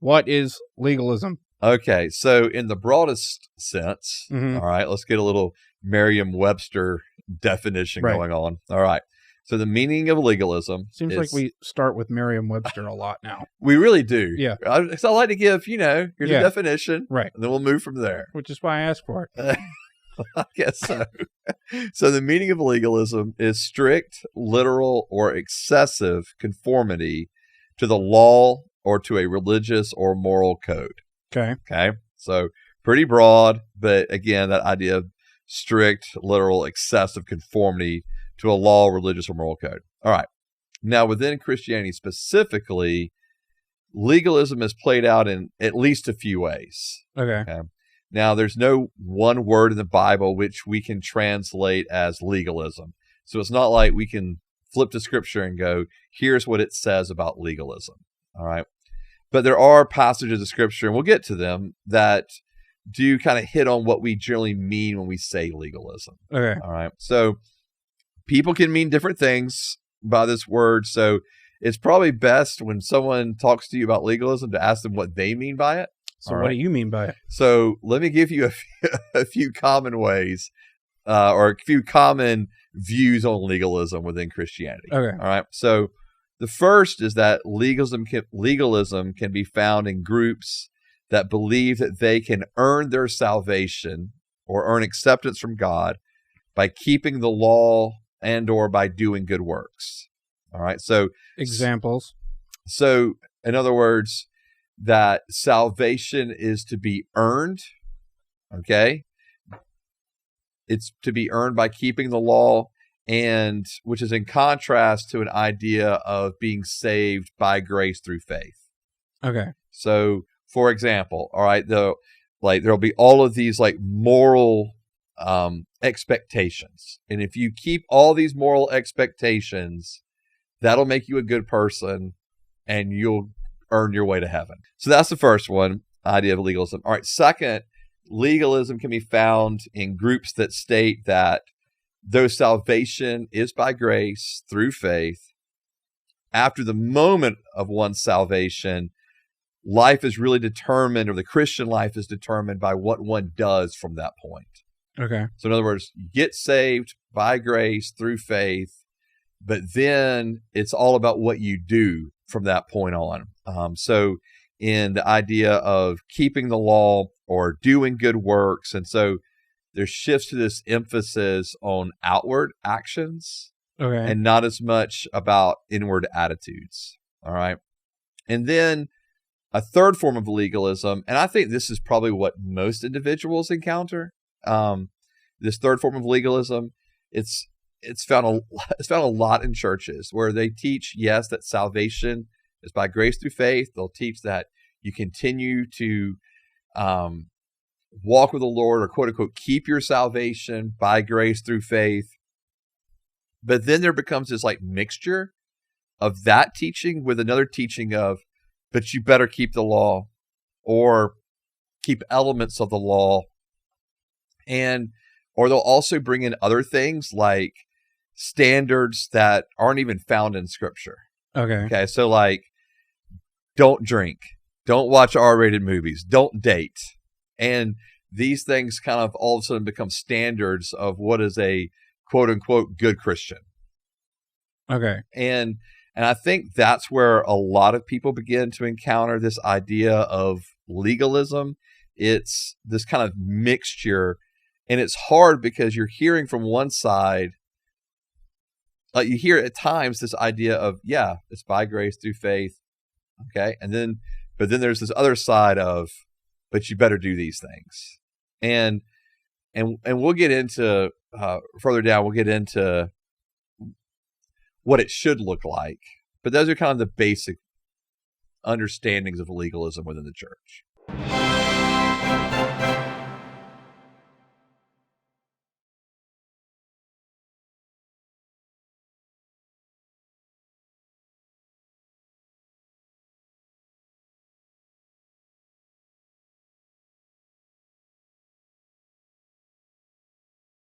What is legalism? Okay, so in the broadest sense, Mhm. all right, let's get a little Merriam-Webster definition Right. going on. All right, so the meaning of legalism Seems is, like we start with Merriam-Webster a lot now. we really do. Yeah. So I like to give, here's Yeah. a definition, Right. and then we'll move from there. Which is why I asked for it. I guess so. So the meaning of legalism is strict, literal, or excessive conformity to the law or to a religious or moral code. Okay. Okay. So pretty broad, but again, that idea of strict, literal, excessive conformity to a law, religious, or moral code. All right. Now, within Christianity specifically, legalism is played out in at least a few ways. Okay. Okay. Now, there's no one word in the Bible which we can translate as legalism. So it's not like we can flip to scripture and go, here's what it says about legalism. All right. But there are passages of scripture, and we'll get to them, that do kind of hit on what we generally mean when we say legalism. Okay. All right. So people can mean different things by this word. So it's probably best when someone talks to you about legalism to ask them what they mean by it. So what do you mean by it? So let me give you a few common ways or a few common views on legalism within Christianity. Okay. All right. So the first is that legalism can be found in groups that believe that they can earn their salvation or earn acceptance from God by keeping the law and or by doing good works. All right. So Examples. So in other words, that salvation is to be earned. Okay. It's to be earned by keeping the law, and which is in contrast to an idea of being saved by grace through faith. Okay. So, for example, all right, there'll be all of these like moral expectations, and if you keep all these moral expectations, that'll make you a good person, and you'll earn your way to heaven. So that's the first one, idea of legalism. All right, second, legalism can be found in groups that state that though salvation is by grace through faith, after the moment of one's salvation, life is really determined, or the Christian life is determined by what one does from that point. Okay. So in other words, you get saved by grace through faith, but then it's all about what you do from that point on. So in the idea of keeping the law or doing good works, and so there shifts to this emphasis on outward actions, Okay. and not as much about inward attitudes. All right. And then a third form of legalism, and I think this is probably what most individuals encounter. This third form of legalism, it's found a lot in churches where they teach, yes, that salvation is by grace through faith. They'll teach that you continue to walk with the Lord, or quote unquote, keep your salvation by grace through faith. But then there becomes this like mixture of that teaching with another teaching of, but you better keep the law or keep elements of the law. Or they'll also bring in other things like standards that aren't even found in scripture. Okay. Okay. So like, don't drink, don't watch R-rated movies, don't date. And these things kind of all of a sudden become standards of what is a quote unquote good Christian. Okay. And I think that's where a lot of people begin to encounter this idea of legalism. It's this kind of mixture, and it's hard because you're hearing from one side, like you hear at times this idea of, yeah, it's by grace through faith. Okay. But then there's this other side of, but you better do these things. And we'll get into, further down, we'll get into what it should look like. But those are kind of the basic understandings of legalism within the church.